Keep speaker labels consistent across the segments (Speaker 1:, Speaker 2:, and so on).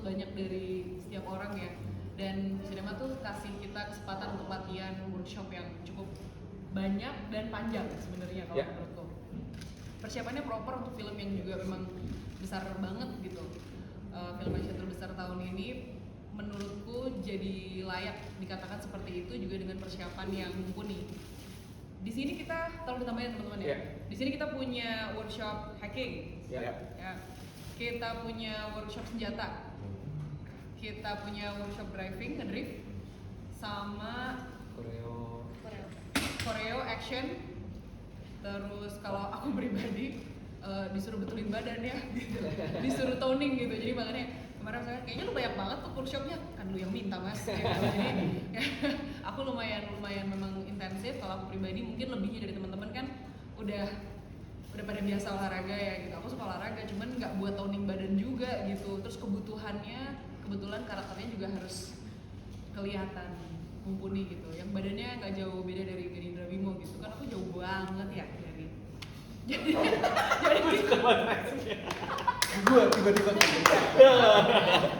Speaker 1: banyak dari setiap orang ya. Dan sinema tuh kasih kita kesempatan untuk latihan workshop yang cukup banyak dan panjang sebenarnya kalau menurutku. Persiapannya proper untuk film yang juga memang besar banget gitu. Film action terbesar tahun ini menurutku jadi layak dikatakan seperti itu juga dengan persiapan yang mumpuni. Di sini kita tolong ditambahin teman-teman ya. Di sini kita punya workshop hacking. Ya. Kita punya workshop senjata. Kita punya workshop driving, ngedrift, sama koreo action. Terus kalau aku pribadi disuruh betulin badan ya, gitu. Disuruh toning gitu. Jadi makanya kemarin saya kayaknya lu banyak banget tuh workshopnya, kan lu yang minta mas. Gitu. Jadi aku lumayan memang intensif. Kalau aku pribadi mungkin lebihnya dari teman-teman kan udah pada biasa olahraga ya gitu. Aku suka olahraga, cuman nggak buat toning badan juga gitu. Terus kebetulan karakternya juga harus kelihatan mumpuni gitu. Yang badannya nggak jauh beda dari Gerindra Bimo gitu kan. Aku jauh banget ya dari jadi
Speaker 2: gue tiba-tiba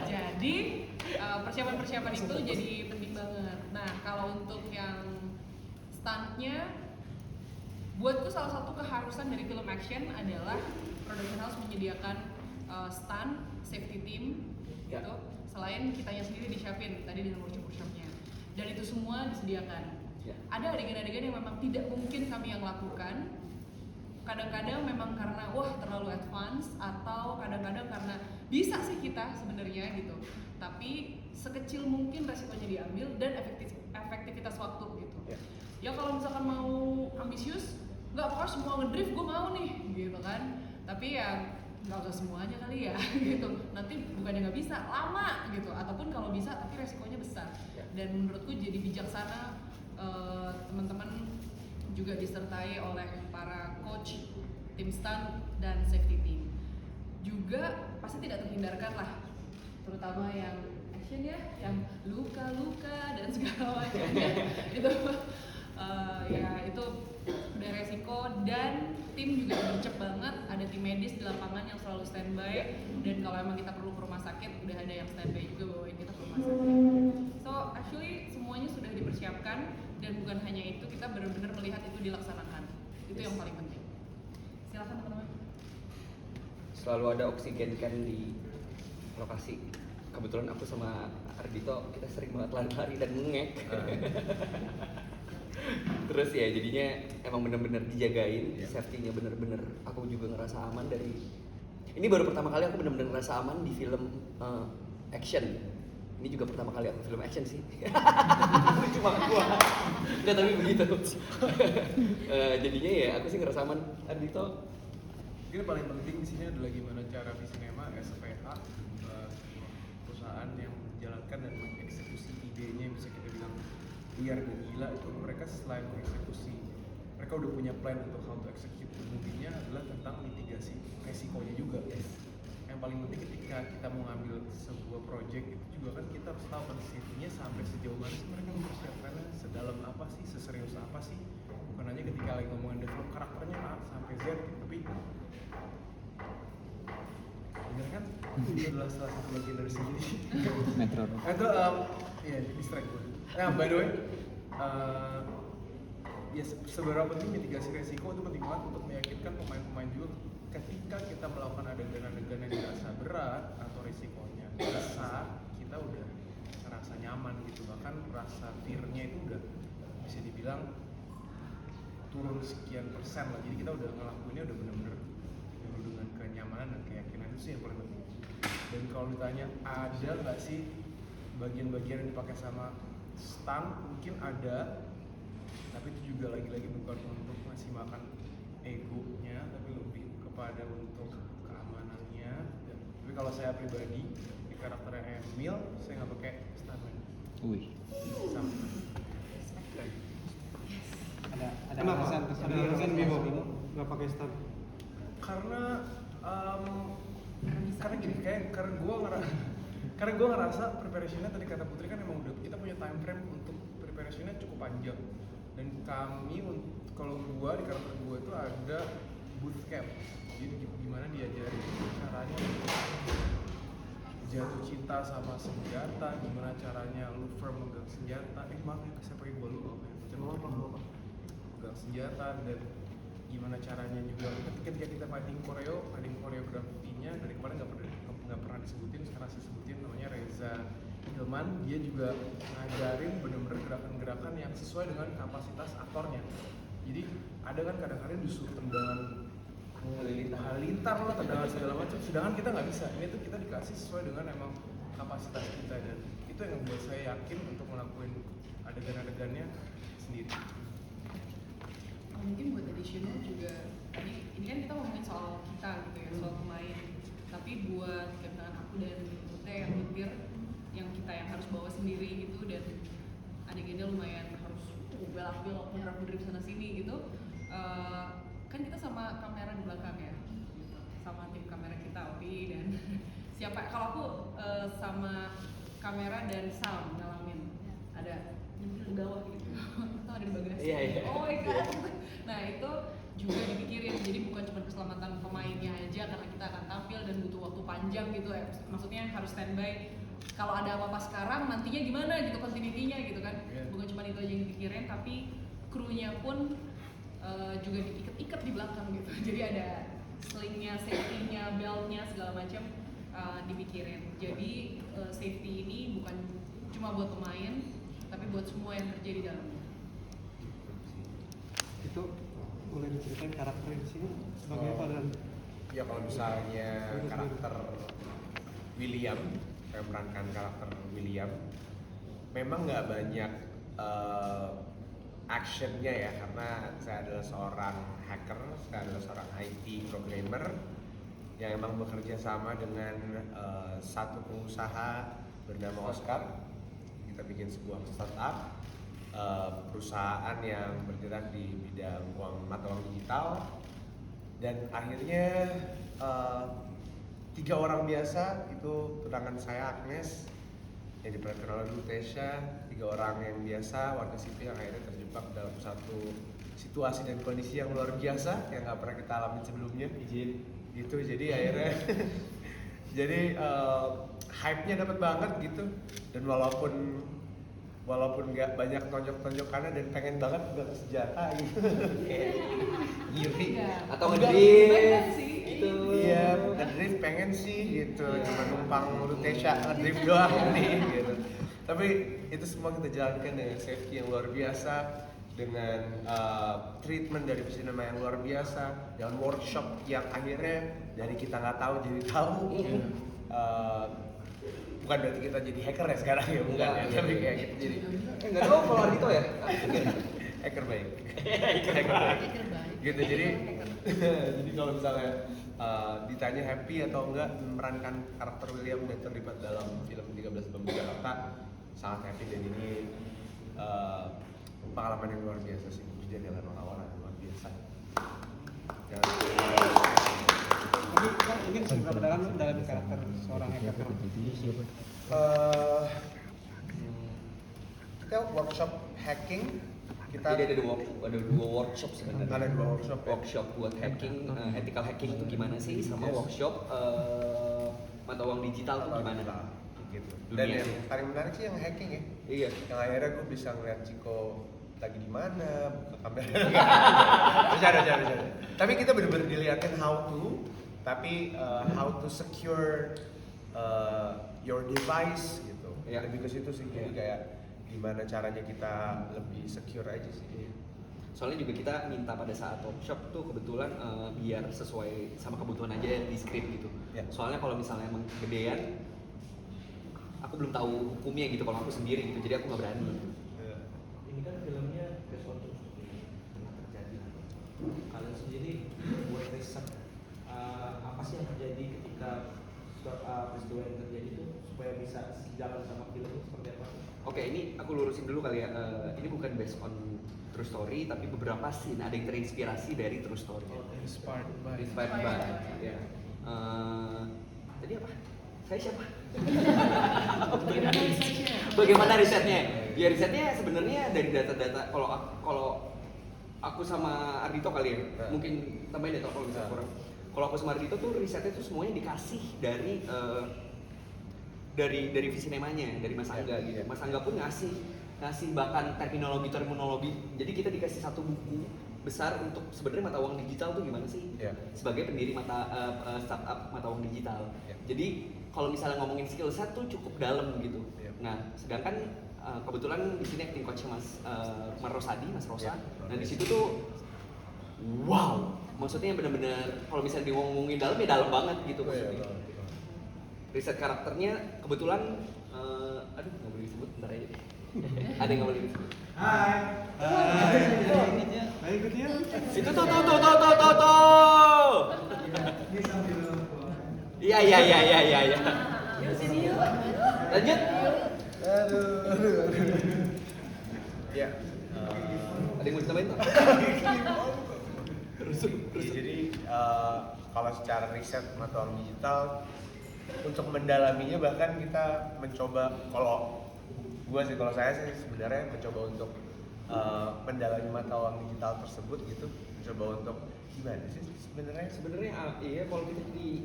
Speaker 1: jadi persiapan itu jadi penting banget. Nah kalau untuk yang stuntnya, buatku salah satu keharusan dari film action adalah production house menyediakan stunt, safety team gitu. Selain kitanya sendiri disiapin tadi di workshopnya, dan itu semua disediakan. Ada adegan-adegan yang memang tidak mungkin kami yang lakukan. Kadang-kadang memang karena terlalu advance, atau kadang-kadang karena bisa sih kita sebenarnya gitu, tapi sekecil mungkin resikonya diambil dan efektivitas waktu gitu. Ya kalau misalkan mau ambisius, nggak pokoknya semua ngedrift gue mau nih gitu kan, tapi ya nggak usah semuanya kali ya gitu, nanti bukannya nggak bisa, lama gitu, ataupun kalau bisa tapi resikonya besar. Dan menurutku jadi bijaksana teman-teman juga disertai oleh para coach, tim stunt, dan safety team. Juga pasti tidak terhindarkan lah, terutama yang action ya, yang luka-luka dan segala macamnya itu ya itu udah resiko, dan tim juga gercep banget. Ada tim medis di lapangan yang selalu standby, dan kalau emang kita perlu ke rumah sakit udah ada yang standby juga bawain kita ke rumah sakit. So actually semuanya sudah dipersiapkan, dan bukan hanya itu, kita benar-benar melihat itu dilaksanakan. Itu yang paling penting. Silakan teman-teman.
Speaker 3: Selalu ada oksigen kan di lokasi. Kebetulan aku sama Ardito kita sering banget lari-lari dan ngek. Terus ya jadinya emang bener-bener dijagain, safety-nya bener-bener aku juga ngerasa aman dari. Ini baru pertama kali aku bener-bener ngerasa aman di film action. Ini juga pertama kali aku film action sih. Cuma gua. Enggak, tapi begitu. Jadinya ya aku sih ngerasa aman. Ardito,
Speaker 2: mungkin paling penting di sini adalah gimana cara Visinema SPH, perusahaan yang menjalankan dan mengeksekusi idenya yang bisa kita bilang liar dan gila itu. Mereka selain mengeksekusi, mereka udah punya plan untuk how to execute movie-nya adalah tentang mitigasi resikonya juga. Yang paling penting ketika kita mau ngambil sebuah project itu juga kan kita harus tahu konsepnya sampai sejauh mana sih mereka mempersiapkannya, sedalam apa sih, seserius apa sih. Bukan hanya ketika lagi ngomongin develop karakternya A sampai Z gitu, tapi bener kan? Itu adalah salah satu bagian dari sini.
Speaker 4: Metro.
Speaker 2: Itu ya distract gue. Nah by the way, ya seberapa penting mitigasi resiko itu penting banget untuk meyakinkan pemain-pemain juga ketika kita melakukan adegan-adegan yang dirasa berat atau resikonya besar, kita udah ngerasa nyaman gitu, bahkan rasa fear-nya itu udah bisa dibilang turun sekian persen lah. Jadi kita udah ngelakuinnya udah bener-bener dengan kenyamanan dan keyakinan, itu sih yang paling penting. Dan kalau ditanya ada nggak sih bagian-bagian yang dipakai sama stunt, mungkin ada, tapi itu juga lagi-lagi bukan untuk ngasih makan egonya, tapi lebih kepada untuk keamanannya. Tapi kalau saya pribadi di karakternya Emil, saya nggak pakai stuntman. Sama.
Speaker 5: Ada alasan Bimo nggak pakai stunt?
Speaker 2: Karena gini, karena gue ngerasa preparationnya tadi kata Putri kan emang udah kita punya time frame untuk preparationnya cukup panjang, dan kami kalau gue di karakter gue itu ada bootcamp, jadi gimana diajarin caranya jatuh cinta sama senjata, gimana caranya lu firm megang senjata. Maaf ya, saya pakai gua dulu megang senjata, dan gimana caranya juga ketika kita fighting koreografinya dari kemarin nggak pernah disebutin, sekarang saya sebutin, namanya Reza Hilman. Dia juga ngajarin bener-bener gerakan-gerakan yang sesuai dengan kapasitas aktornya. Jadi ada kan kadang-kadang disuruh tendangan halilintar lah, tendangan segala macam, sedangkan kita nggak bisa. Ini tuh kita dikasih sesuai dengan emang kapasitas kita, dan itu yang membuat saya yakin untuk ngelakuin adegan-adegannya sendiri.
Speaker 1: Mungkin buat additional juga, ini kan kita ngomongin soal kita gitu ya, soal pemain. Tapi buat misalkan aku dan Putri yang nyetir, yang kita yang harus bawa sendiri gitu, dan adegannya lumayan harus belak-belok putar-putar sana sini gitu. Kan kita sama kamera di belakang ya, sama tim kamera kita Opi dan siapa, kalau aku sama kamera dan sound ngalamin ada nyempil di bawah gitu atau ada di bagasi.
Speaker 3: Iya.
Speaker 1: Oh my god. Nah itu juga dipikirin, jadi bukan cuma keselamatan pemainnya aja karena kita akan tampil dan butuh waktu panjang gitu ya, maksudnya harus standby kalau ada apa-apa sekarang nantinya gimana gitu, continuity-nya gitu kan. Bukan cuma itu aja yang dipikirin, tapi krunya pun juga diikat-ikat di belakang gitu. Jadi ada slingnya, safety-nya, belt-nya segala macam dipikirin. Jadi safety ini bukan cuma buat pemain, tapi buat semua yang kerja di dalamnya.
Speaker 5: Itu boleh diceritain karakternya di sini sebagai apa? Dan
Speaker 4: ya kalau misalnya karakter William, saya memerankan karakter William, memang nggak banyak actionnya ya, karena saya adalah seorang hacker, saya adalah seorang IT programmer yang emang bekerja sama dengan satu pengusaha bernama Oscar. Kita bikin sebuah startup, perusahaan yang bergerak di bidang mata uang digital, dan akhirnya 3 orang biasa, itu tunangan saya Agnes yang diperankan oleh Lutesha, 3 orang yang biasa warga sipil yang akhirnya terjebak dalam satu situasi dan kondisi yang luar biasa yang nggak pernah kita alami sebelumnya. Gitu, jadi akhirnya jadi hype-nya dapat banget gitu, dan walaupun nggak banyak tonjok-tonjokannya dan pengen banget udah senjata gitu kayak ngiri
Speaker 3: Atau
Speaker 1: Enggak,
Speaker 3: ngedrift
Speaker 1: pengen sih.
Speaker 3: gitu.
Speaker 4: iya ngedrift pengen sih gitu, cuma numpang Lutesha ngedrift doang nih gitu. Tapi itu semua kita jalankan dengan safety yang luar biasa, dengan treatment dari sinema yang luar biasa, dengan workshop yang akhirnya dari kita nggak tahu jadi tahu. Bukan berarti kita jadi hacker ya sekarang ya, bukan ya, tapi kayak gitu jadi
Speaker 3: Nggak tahu kalau Ardito ya.
Speaker 4: hacker baik. Hacker baik. Gitu, jadi kalau misalnya ditanya happy atau enggak memerankan karakter William dan terlibat dalam film 13 Bom Jakarta, sangat happy, dan ini pengalaman yang luar biasa sih, kerja dengan orang-orang yang luar biasa.
Speaker 5: mungkin seberapa dalam karakter seorang hacker.
Speaker 4: Kita workshop hacking,
Speaker 3: Jadi ada dua workshop sebenarnya.
Speaker 4: Ada 2 workshop ya?
Speaker 3: Workshop buat hacking, ethical hacking itu gimana sih, sama workshop mata uang digital itu gimana?
Speaker 4: Gitu.
Speaker 3: Dunia.
Speaker 4: Dan yang paling menarik sih yang hacking ya.
Speaker 3: Iya.
Speaker 4: Yang akhirnya gue bisa ngeliat Ciko lagi di mana, buka kamera. Bercanda. Tapi kita bener-bener dilihatin how to secure your device gitu.
Speaker 3: Iya.
Speaker 4: Lebih ke situ sih, jadi kayak gimana caranya kita lebih secure aja sih.
Speaker 3: Soalnya juga kita minta pada saat workshop tuh kebetulan biar sesuai sama kebutuhan aja di script gitu.
Speaker 4: Ya.
Speaker 3: Soalnya kalau misalnya emang gedean, aku belum tahu hukumnya gitu kalau aku sendiri gitu, jadi aku nggak berani.
Speaker 6: Ini kan filmnya based on true story, pernah terjadi. Kalian sendiri buat riset apa sih yang terjadi ketika peristiwa yang terjadi itu supaya bisa sejalan sama film itu seperti apa?
Speaker 3: Oke, ini aku lurusin dulu kali ya. Ini bukan based on true story, tapi beberapa scene ada yang terinspirasi dari true story.
Speaker 2: Inspired by.
Speaker 3: Inspired by. Ya. Tadi apa? Saya siapa? Bagaimana risetnya? Ya risetnya sebenarnya dari data-data. Kalau aku sama Ardito kali ya, mungkin tambahin ya kalau misalnya kurang. Kalau aku sama Ardito tuh risetnya tuh semuanya dikasih dari dari Visinemanya, dari Mas Angga gitu. Mas Angga pun ngasih bahkan terminologi. Jadi kita dikasih satu buku besar untuk sebenarnya mata uang digital tuh gimana sih? Sebagai pendiri startup mata uang digital. Jadi kalau misalnya ngomongin skill set tuh cukup dalam gitu. Nah, sedangkan kebetulan di sini acting coach Mas Rosadi, Mas Rosa. Nah, di situ tuh wow, maksudnya benar-benar kalau misalnya diomongin dalam ya dalam banget gitu maksudnya. Riset karakternya kebetulan aduh nggak boleh disebut, bentar aja deh. Ada yang nggak boleh disebut.
Speaker 5: Hai. Hai ikutnya.
Speaker 3: Itu tuh. Iya. Lanjut.
Speaker 2: Aduh. Ya.
Speaker 3: Ada yang mau ditambahin tuh?
Speaker 4: Jadi kalau secara riset mata uang digital untuk mendalaminya bahkan kita mencoba, kalau saya sih sebenarnya mencoba untuk mendalami mata uang digital tersebut gitu, mencoba untuk gimana sih sebenarnya
Speaker 3: Iya kalau kita di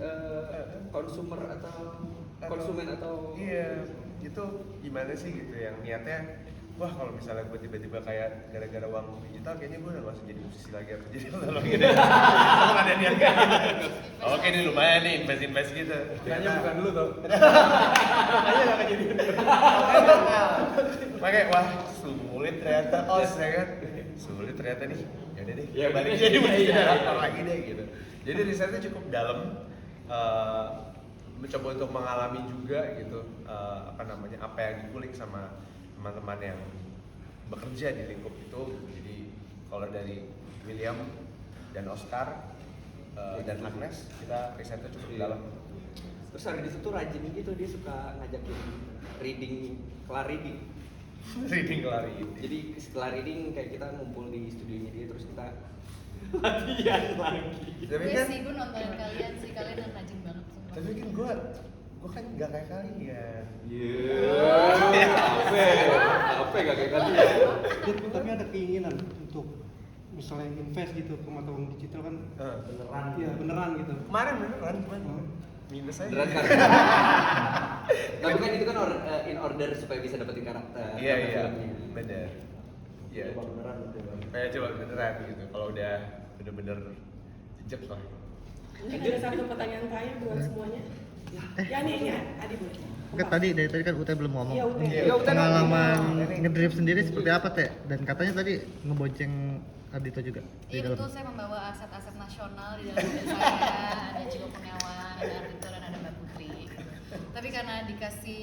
Speaker 3: konsumen atau
Speaker 4: iya itu gimana sih gitu yang niatnya wah kalau misalnya gue tiba-tiba kayak gara-gara uang digital kayaknya gue udah gak usah jadi musisi lagi atau jadi apa gitu. Kalau ada niat kayak gitu. Oke ini lumayan nih invest gitu.
Speaker 2: Kayaknya bukan dulu tuh.
Speaker 4: Kayaknya gak jadi. Makanya wah sulit ternyata ya kan. Sulit ternyata nih. Ya udah deh. Ya balik jadi musisi lagi deh gitu. Jadi risetnya cukup dalam. Mencoba untuk mengalami juga gitu apa yang dikulik sama teman-teman yang bekerja di lingkup itu. Jadi kalau dari William dan Oscar dan Agnes kita risetnya cukup dalam.
Speaker 3: Terus Ardis itu rajin gitu, dia suka ngajakin kelar reading.
Speaker 4: Reading lari.
Speaker 3: Jadi setelah reading kayak kita ngumpul di studionya dia terus kita latihan lagi.
Speaker 4: Tapi
Speaker 7: Gue
Speaker 4: kan
Speaker 7: sih, gue nontonin kalian sih, kalian yang rajin banget semua.
Speaker 4: tapi kan gue kan nggak kayak kalian.
Speaker 3: Apa gak kayak kalian?
Speaker 5: Tapi ada keinginan untuk misalnya invest gitu ke mata uang digital kan
Speaker 4: Beneran.
Speaker 5: iya beneran gitu.
Speaker 4: Kemarin beneran cuman minus aja.
Speaker 3: Beneran kan? Tapi kan itu kan in order supaya bisa dapetin karakter.
Speaker 4: Iya
Speaker 3: filmnya.
Speaker 4: bener. Iya.
Speaker 6: Coba beneran gitu.
Speaker 4: Coba beneran gitu. Kalau udah bener-bener jejak lah.
Speaker 8: Ada satu pertanyaan terakhir buat semuanya. Ya nih, Adi boleh.
Speaker 9: Oke, dari tadi kan Ute belum ngomong.
Speaker 8: Iya, Ute.
Speaker 3: Iya, Ute
Speaker 9: Pengalaman ngedrift sendiri seperti apa, Teh? Dan katanya tadi ngebonceng Ardito juga di
Speaker 7: Iya
Speaker 9: dalam.
Speaker 7: betul, saya membawa aset-aset nasional di dalam mobil saya. Ada Ciko Kurniawan, ada Ardito, dan ada Mbak Putri. Tapi karena dikasih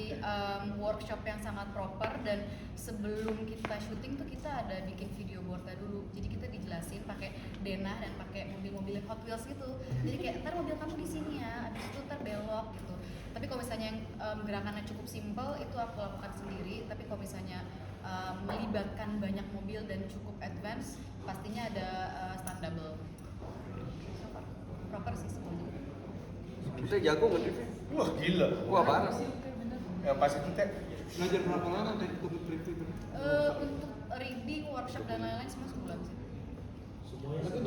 Speaker 7: workshop yang sangat proper dan sebelum kita syuting tuh kita ada bikin video boardnya dulu. Jadi kita dijelasin pakai denah dan pakai mobil-mobil Hot Wheels gitu. Jadi kayak ntar mobil kamu di sini ya, abis itu ntar belok gitu. Tapi kalau misalnya yang gerakannya cukup simple itu aku lakukan sendiri. Tapi kalau misalnya melibatkan banyak mobil dan cukup advance, pastinya ada stunt double. Proper sih semuanya.
Speaker 3: Kita jago ngedriftnya.
Speaker 4: Wah gila.
Speaker 3: Wah parah sih.
Speaker 4: Yang pas itu teh.
Speaker 5: Ngajar berapa lama Teh untuk drift itu?
Speaker 7: Untuk reading, workshop dan lain-lain semua sebulan sih.
Speaker 6: Semuanya
Speaker 9: Tapi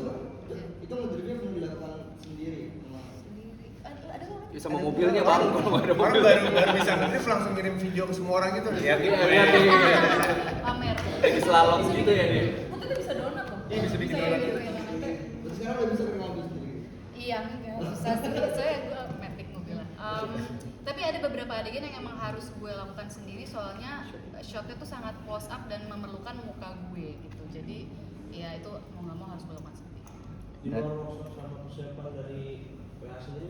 Speaker 9: itu ngedriftnya belum dilakukan sendiri.
Speaker 7: Sendiri. Ada orang?
Speaker 3: Ya, sama mobilnya bang, kalau nggak ada
Speaker 4: Orang
Speaker 3: mobil.
Speaker 4: baru bisa ngedrift langsung ngirim video ke semua orang gitu. Lihat nih.
Speaker 3: Iya, iya.
Speaker 7: Pamer.
Speaker 3: Lagi slalom gitu ya dia.
Speaker 7: Putri tuh bisa donat loh.
Speaker 4: Iya, bisa bikin
Speaker 7: ya,
Speaker 4: donat.
Speaker 7: gitu, ya, nanti.
Speaker 9: Terus sekarang udah bisa pakai mobil sendiri.
Speaker 7: Iya, enggak bisa sih. Soalnya gue matic mobilnya. Tapi ada beberapa adegan yang emang harus gue lakukan sendiri soalnya shotnya tuh sangat close up dan memerlukan muka gue gitu. Jadi ya itu mau nggak mau harus gue lakukan sendiri.
Speaker 6: di luar workshop sama persiapan dari PH sendiri,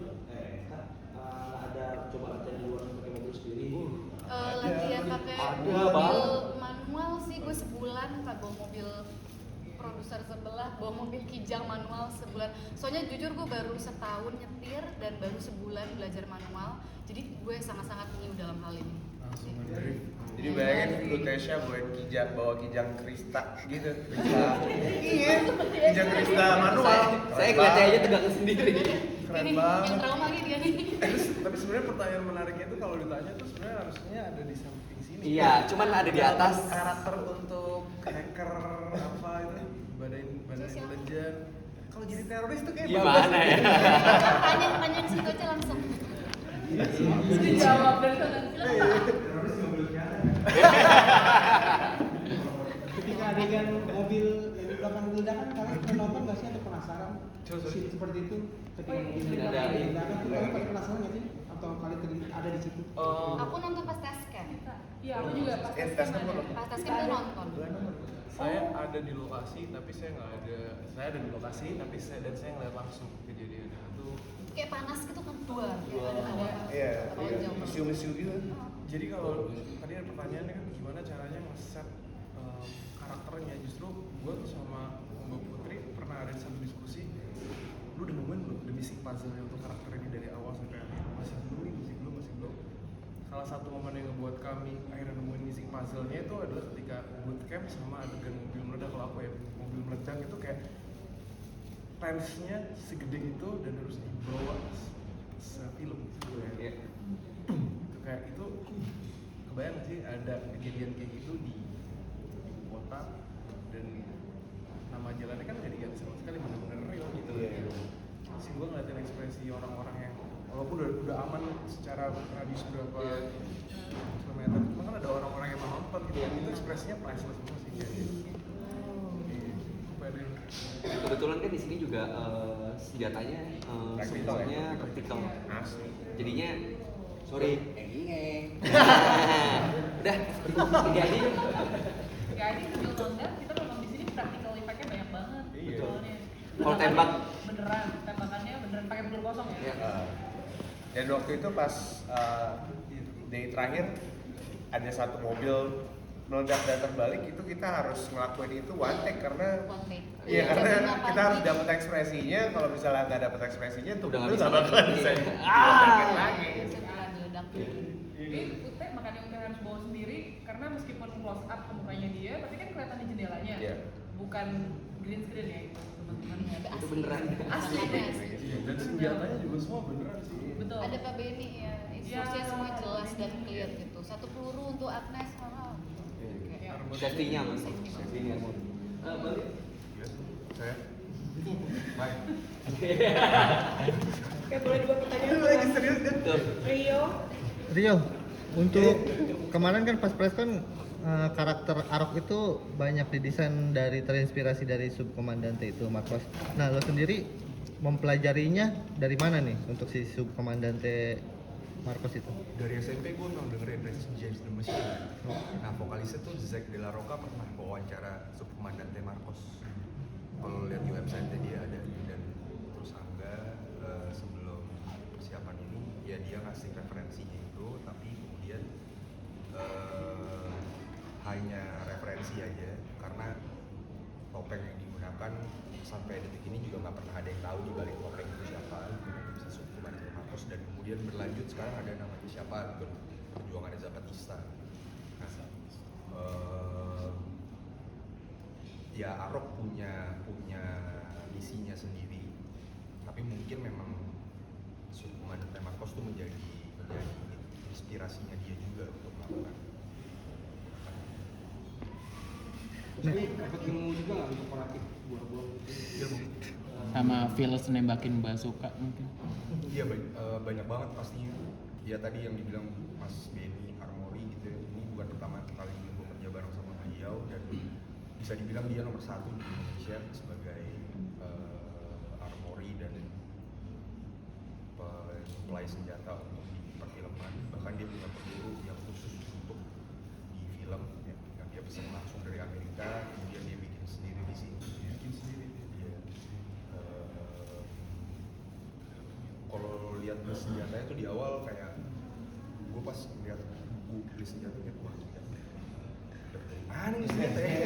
Speaker 6: ada coba latihan di luar pakai mobil sendiri.
Speaker 7: Latihan pakai
Speaker 3: Ada,
Speaker 7: mobil
Speaker 3: Bang.
Speaker 7: manual sih gue sebulan, tak bawa mobil produser sebelah, bawa mobil kijang manual sebulan. Soalnya jujur gue baru setahun nyetir dan baru sebulan belajar manual, jadi gue sangat-sangat new dalam hal ini.
Speaker 2: Langsung ngedrift.
Speaker 4: Jadi bayangin Lutesha bawa kijang Krista gitu. Iya. Kijang Krista manual.
Speaker 3: Saya ngeliatnya aja tegang sendiri.
Speaker 2: Keren
Speaker 7: Ini
Speaker 2: banget.
Speaker 7: yang trauma lagi dia nih.
Speaker 2: Tapi sebenarnya pertanyaan menariknya itu kalau ditanya tuh sebenarnya harusnya ada di samping sini.
Speaker 3: Iya, cuman ada di atas.
Speaker 2: Karakter untuk hacker apa itu badai legend. Kalau jadi teroris tuh kayak
Speaker 3: Gimana ya?
Speaker 7: Tanya situ aja langsung.
Speaker 1: Dijawab dari sana.
Speaker 5: Ketika adegan mobil yang di belakang ledakan, kalian pernah nonton nggak sih atau penasaran
Speaker 2: Coba.
Speaker 5: scene seperti itu? Ketika
Speaker 1: Oh,
Speaker 5: mobil
Speaker 1: iya.
Speaker 5: ledakan,
Speaker 3: Ada.
Speaker 5: ledakan tuh kalian pada penasaran nggak sih? Atau kalian ada di situ?
Speaker 7: Aku nonton pas test cam.
Speaker 1: Iya, aku juga pas
Speaker 2: Tes
Speaker 1: tes
Speaker 2: kan
Speaker 1: ada.
Speaker 7: Pas test cam tuh nonton.
Speaker 2: Saya ada di lokasi tapi saya nggak ada. Saya ada di lokasi tapi saya ngeliat langsung kejadian itu.
Speaker 7: Kayak panas gitu kan dua. Ada
Speaker 4: Iya,
Speaker 7: kapal jauh.
Speaker 4: misiu-misiu gitu.
Speaker 2: Jadi kalau tadi ada pertanyaannya kan gimana caranya nge-set karakternya, justru gue tuh sama Mbak Putri pernah ada satu diskusi, lu udah nemuin belum the missing puzzle untuk karakter ini dari awal sampai akhir? Masih belum. Salah satu momen yang ngebuat kami akhirnya nemuin missing puzzle-nya itu adalah ketika bootcamp sama adegan mobil meledak. Kalau aku ya, mobil meledak itu kayak tensnya segede itu dan harus dibawa sefilm gitu ya.
Speaker 3: Iya.
Speaker 2: Itu kayak itu kebayang nggak sih ada kejadian kayak gitu di ibu kota dan nama jalannya kan nggak diganti sama sekali, benar-benar real gitu ya. Sih gue ngeliatin ekspresi orang-orang yang walaupun udah aman secara radius berapa kilometer, cuma kan ada orang-orang yang menonton gitu, itu ekspresinya priceless semua sih kayaknya. Pede.
Speaker 3: Kebetulan kan di sini juga senjatanya
Speaker 4: Praktikal ya?
Speaker 3: semuanya praktikal.
Speaker 4: Asli.
Speaker 3: Jadinya sorry. Udah, jadi
Speaker 1: Jadi sambil nonton kita memang di sini practical effect-nya banyak banget.
Speaker 2: Iya.
Speaker 1: Soalnya.
Speaker 3: Kalau tembak?
Speaker 1: Beneran, tembakannya beneran pakai peluru kosong ya.
Speaker 3: Iya.
Speaker 4: Dan waktu itu pas day terakhir ada satu mobil meledak dan terbalik, itu kita harus ngelakuin itu one take karena
Speaker 7: One take.
Speaker 4: iya
Speaker 7: Jam
Speaker 4: karena
Speaker 7: 8
Speaker 4: kita harus
Speaker 7: pagi.
Speaker 4: dapat ekspresinya. Kalau misalnya nggak dapat ekspresinya tuh
Speaker 3: Udah nggak
Speaker 4: itu
Speaker 3: bisa
Speaker 4: nggak bakalan
Speaker 3: lagi.
Speaker 4: bisa
Speaker 3: Iya.
Speaker 4: dilakukan lagi.
Speaker 7: Setelah meledak.
Speaker 1: Jadi Ute makanya Ute harus bawa sendiri karena meskipun close up ke mukanya dia, tapi kan kelihatan di jendelanya.
Speaker 4: Iya.
Speaker 1: Bukan green screen ya itu teman-teman.
Speaker 3: Itu beneran.
Speaker 1: Asli.
Speaker 2: Dan senjatanya juga semua beneran sih.
Speaker 1: Betul.
Speaker 7: Ada Pak Beni ya, instruksinya
Speaker 1: Ya.
Speaker 7: semua jelas dan clear gitu. Satu peluru untuk Agnes sama.
Speaker 1: Ya.
Speaker 3: Safety-nya aman. Safety-nya aman. Balik.
Speaker 2: Saya baik.
Speaker 8: Oke, boleh dua pertanyaan. Lagi serius kan?
Speaker 9: Rio, untuk kemarin kan pas press kan karakter Arok itu banyak didesain dari terinspirasi dari subkomandante itu Marcos. Nah, lo sendiri mempelajarinya dari mana nih untuk si subkomandante Marcos itu?
Speaker 10: Dari SMP gue memang dengerin Resistance James the Machine. Nah, vokalisnya tuh Zack De La Roca pernah wawancara subkomandante Marcos. Kalau lihat di website dia ada, dan terus Angga sebelum persiapan ini ya dia ngasih referensinya itu, tapi kemudian hanya referensi aja karena topeng yang digunakan sampai detik ini juga nggak pernah ada yang tahu di balik topeng itu siapa, bisa subkomandante Marcos, dan kemudian berlanjut sekarang ada namanya siapa gitu, perjuangan Zapatista. Nah, ya Arok punya misinya sendiri, tapi mungkin memang subkomandante Marcos itu menjadi inspirasinya dia juga untuk melakukan.
Speaker 5: Jadi dapat ilmu juga nggak untuk merakit buah-buah gitu?
Speaker 11: Sama feels nembakin bazooka mungkin.
Speaker 10: Iya banyak banget pastinya. Ya tadi yang dibilang Mas Benny Armory gitu ya, ini bukan pertama kali gue kerja bareng sama beliau, dan bisa dibilang dia nomor satu di Indonesia sebagai armory dan supply senjata untuk di perfilman. Bahkan dia punya peluru yang khusus untuk di film ya, yang dia pesan langsung dari Amerika, kemudian dia bikin sendiri di sini. Iya. Kalau lihat senjatanya tuh di awal kayak gue pas lihat beli senjatanya, wah senjata dari mana nih senjatanya?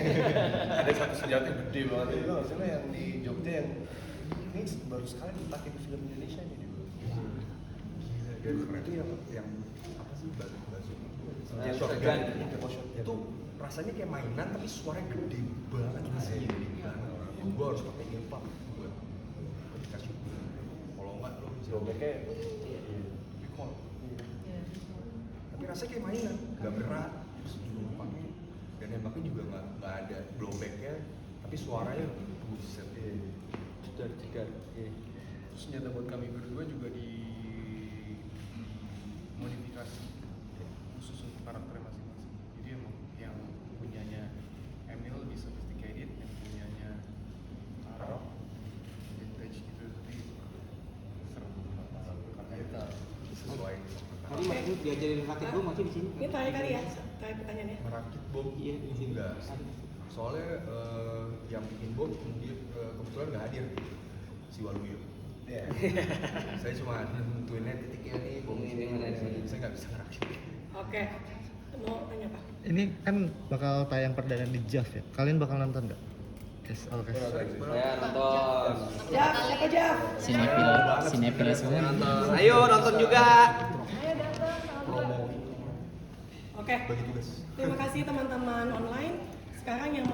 Speaker 4: Ada satu senjata yang gede banget itu, maksudnya yang di Jogja yang ini baru sekali dipakai di film Indonesia nih dulu.
Speaker 10: Dan itu yang apa sih bazooka
Speaker 3: Shotgun.
Speaker 10: itu rasanya kayak mainan tapi suaranya gede banget asli gede banget. Gue harus pakai earplug buat ketika syuting. Kalau nggak lo bisa
Speaker 4: Dobeknya
Speaker 10: recall. Tapi rasanya kayak mainan, nggak berat, terus juga pakai, dan nembaknya juga nggak ada blowbacknya, tapi suaranya buset.
Speaker 3: Jedar.
Speaker 2: Terus senjata buat kami berdua juga di
Speaker 5: Jadi Mas diajarin rakit bom masih di sini.
Speaker 8: Ini terakhir kali ya, terakhir pertanyaannya.
Speaker 10: Merakit bom
Speaker 5: Iya, di sini.
Speaker 10: enggak. Soalnya yang bikin bom dia kebetulan nggak hadir, si Waluyo. Saya cuma nentuinnya titiknya nih bomnya ini mana nih. Saya nggak bisa ngerakit.
Speaker 8: Oke, mau tanya apa?
Speaker 9: Ini kan bakal tayang perdana di JAV ya. Kalian bakal nonton nggak? Yes, oke.
Speaker 3: Saya nonton.
Speaker 8: Jaf, siapa Jaf?
Speaker 11: Sinepil semua.
Speaker 3: Nonton. Ayo nonton juga.
Speaker 8: Ayo datang,
Speaker 10: Promo
Speaker 8: Oke,
Speaker 10: bagi tugas.
Speaker 8: terima kasih teman-teman online. Sekarang yang